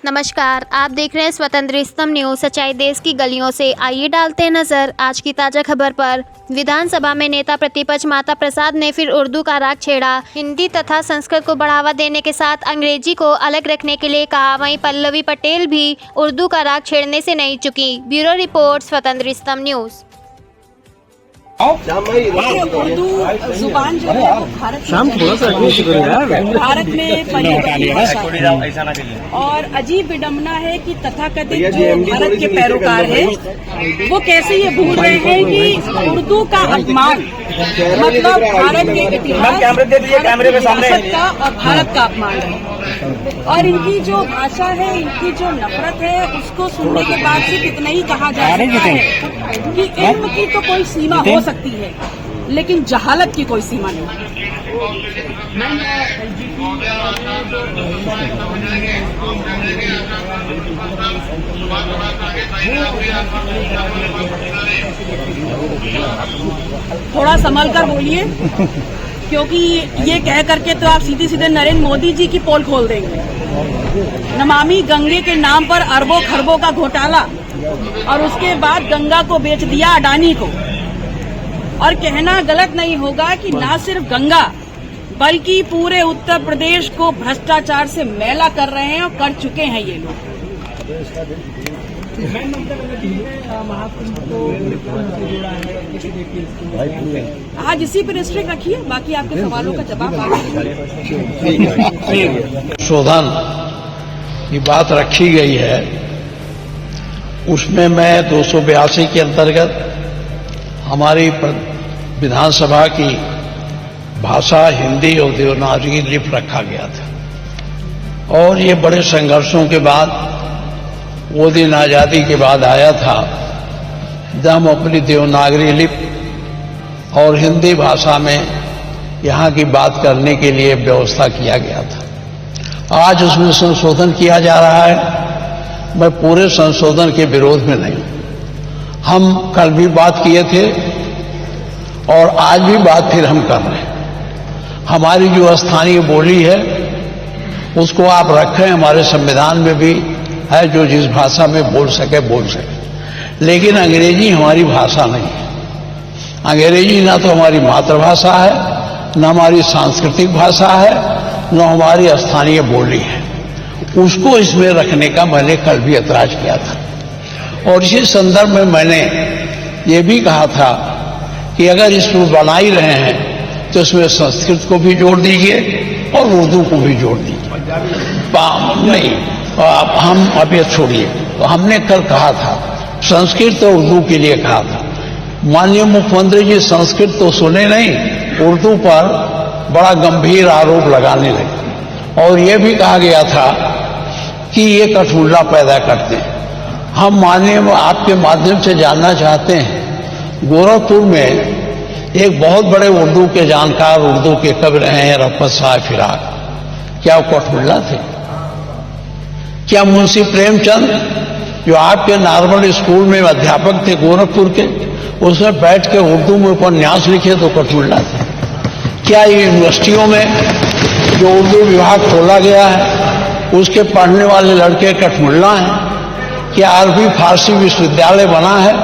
नमस्कार, आप देख रहे हैं स्वतंत्र स्तंभ न्यूज। सच्चाई देश की गलियों से। आइए डालते हैं नजर आज की ताजा खबर पर। विधानसभा में नेता प्रतिपक्ष माता प्रसाद ने फिर उर्दू का राग छेड़ा। हिंदी तथा संस्कृत को बढ़ावा देने के साथ अंग्रेजी को अलग रखने के लिए कहा। वहीं पल्लवी पटेल भी उर्दू का राग छेड़ने से नहीं चुकी। ब्यूरो रिपोर्ट, स्वतंत्र स्तंभ न्यूज। उर्दू जुबान जो है वो भारत में पली बड़ी भाषा है और अजीब विडम्बना है कि तथाकथित जो भारत के पैरोकार हैं वो कैसे ये भूल रहे हैं कि उर्दू का अपमान मतलब भारत के इतिहास, भारत का और भारत का अपमान है। और इनकी जो भाषा है, इनकी जो नफरत है, उसको सुनने के बाद सिर्फ इतना ही कहा जा सकता है कि इल्म की तो कोई सीमा हो सकती है लेकिन जहालत की कोई सीमा नहीं। थोड़ा संभल कर बोलिए, क्योंकि ये कह करके तो आप सीधे सीधे नरेंद्र मोदी जी की पोल खोल देंगे। नमामि गंगे के नाम पर अरबों खरबों का घोटाला और उसके बाद गंगा को बेच दिया अडानी को। और कहना गलत नहीं होगा कि न सिर्फ गंगा बल्कि पूरे उत्तर प्रदेश को भ्रष्टाचार से मैला कर रहे हैं और कर चुके हैं ये लोग। आज इसी पर रिस्ट्रिक्ट रखिए, बाकी आपके सवालों का जवाब संशोधन की बात रखी गई है, उसमें मैं 282 के अंतर्गत हमारी विधानसभा की भाषा हिंदी और देवनागरी लिपि रखा गया था। और ये बड़े संघर्षों के बाद वो दिन आजादी के बाद आया था जब हम अपनी देवनागरी लिपि और हिंदी भाषा में यहाँ की बात करने के लिए व्यवस्था किया गया था। आज उसमें संशोधन किया जा रहा है। मैं पूरे संशोधन के विरोध में नहीं। हम कल भी बात किए थे और आज भी बात फिर हम कर रहे हैं। हमारी जो स्थानीय बोली है उसको आप रखें, हमारे संविधान में भी है जो जिस भाषा में बोल सके बोल सके, लेकिन अंग्रेजी हमारी भाषा नहीं है। अंग्रेजी ना तो हमारी मातृभाषा है, न हमारी सांस्कृतिक भाषा है, न हमारी स्थानीय बोली है। उसको इसमें रखने का मैंने कल भी ऐतराज किया था। और इसी संदर्भ में मैंने ये भी कहा था कि अगर इसको बना ही रहे हैं तो इसमें संस्कृत को भी जोड़ दीजिए और उर्दू को भी जोड़ दीजिए। नहीं, हम अब ये छोड़िए। तो हमने कल कहा था संस्कृत और उर्दू के लिए कहा था। माननीय मुख्यमंत्री जी संस्कृत तो सुने नहीं, उर्दू पर बड़ा गंभीर आरोप लगाने लगे। और ये भी कहा गया था कि ये कठपुतला पैदा करते हैं। हम माननीय आपके माध्यम से जानना चाहते हैं, गोरखपुर में एक बहुत बड़े उर्दू के जानकार, उर्दू के कवि रहे हैं रफ़त साहब फिराक। क्या वो कठपुतला थे? क्या मुंशी प्रेमचंद जो आपके नॉर्मल स्कूल में अध्यापक थे गोरखपुर के, उसमें बैठ के उर्दू में उपन्यास लिखे तो कठपुतला थे? क्या यूनिवर्सिटियों में जो उर्दू विभाग खोला गया है उसके पढ़ने वाले लड़के कठपुतला हैं? क्या अरबी फारसी विश्वविद्यालय बना है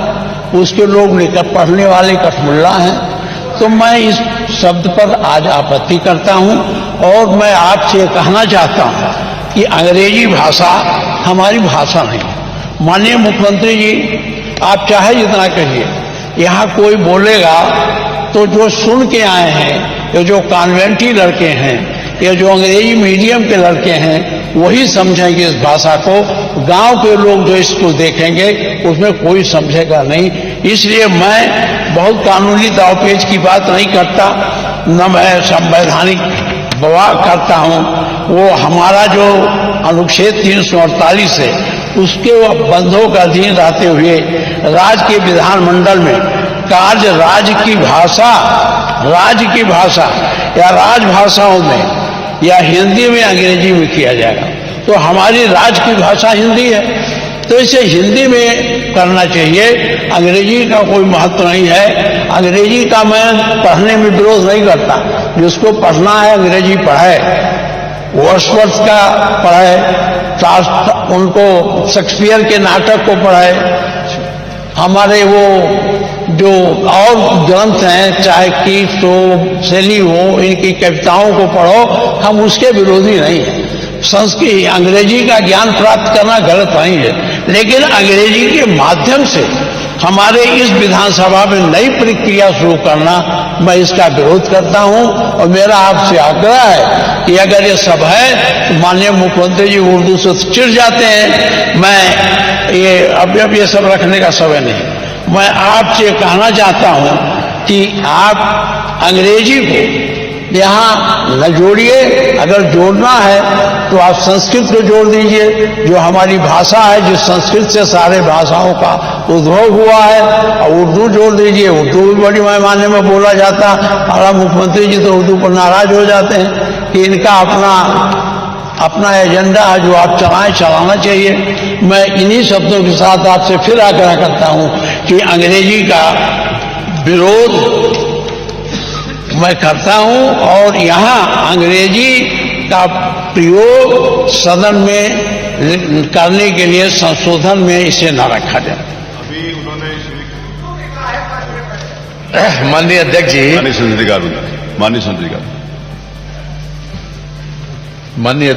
उसके लोग लेकर पढ़ने वाले कठपुतला हैं? तो मैं इस शब्द पर आज आपत्ति करता हूं और मैं आपसे कहना चाहता हूं कि अंग्रेजी भाषा हमारी भाषा नहीं। माननीय मुख्यमंत्री जी, आप चाहे जितना कहिए, यहाँ कोई बोलेगा तो जो सुन के आए हैं या जो कॉन्वेंटी लड़के हैं या जो अंग्रेजी मीडियम के लड़के हैं वही समझेंगे इस भाषा को। गांव के लोग जो इसको देखेंगे उसमें कोई समझेगा नहीं। इसलिए मैं बहुत कानूनी दावपेच की बात नहीं करता, न मैं संवैधानिक बवाल करता हूं। वो हमारा जो अनुच्छेद 348 है उसके बंधों का अधीन रहते हुए राज्य के विधानमंडल में कार्य राज्य की भाषा या राजभाषाओं में या हिंदी में अंग्रेजी में किया जाएगा। तो हमारी राज्य की भाषा हिंदी है तो इसे हिंदी में करना चाहिए। अंग्रेजी का कोई महत्व नहीं है। अंग्रेजी का मैं पढ़ने में विरोध नहीं करता, जिसको पढ़ना है अंग्रेजी पढ़े, वर्ड्सवर्थ का पढ़े, उनको शेक्सपियर के नाटक को पढ़े, हमारे वो जो और ग्रंथ हैं, चाहे कीट्स हो, शैली हो, इनकी कविताओं को पढ़ो, हम उसके विरोधी नहीं हैं। संस्कृत अंग्रेजी का ज्ञान प्राप्त करना गलत नहीं है, लेकिन अंग्रेजी के माध्यम से हमारे इस विधानसभा में नई प्रक्रिया शुरू करना, मैं इसका विरोध करता हूं। और मेरा आपसे आग्रह है कि अगर ये सब है तो माननीय मुख्यमंत्री जी उर्दू से चिढ़ जाते हैं। मैं ये अब ये सब रखने का समय नहीं। मैं आपसे कहना चाहता हूं कि आप अंग्रेजी को यहाँ न जोड़िए, अगर जोड़ना है तो आप संस्कृत को जोड़ दीजिए, जो हमारी भाषा है, जिस संस्कृत से सारे भाषाओं का उद्भव हुआ है, और उर्दू जोड़ दीजिए। उर्दू भी बड़ी पैमाने में बोला जाता। हमारा मुख्यमंत्री जी तो उर्दू पर नाराज हो जाते हैं कि इनका अपना एजेंडा है जो आप चलाना चाहिए। मैं इन्हीं शब्दों के साथ आपसे फिर आग्रह करता हूं कि अंग्रेजी का विरोध मैं करता हूं, और यहाँ अंग्रेजी का प्रयोग सदन में करने के लिए संशोधन में इसे न रखा जाए। अभी उन्होंने माननीय अध्यक्ष जी, माननीय संसदीय कार्य, माननीय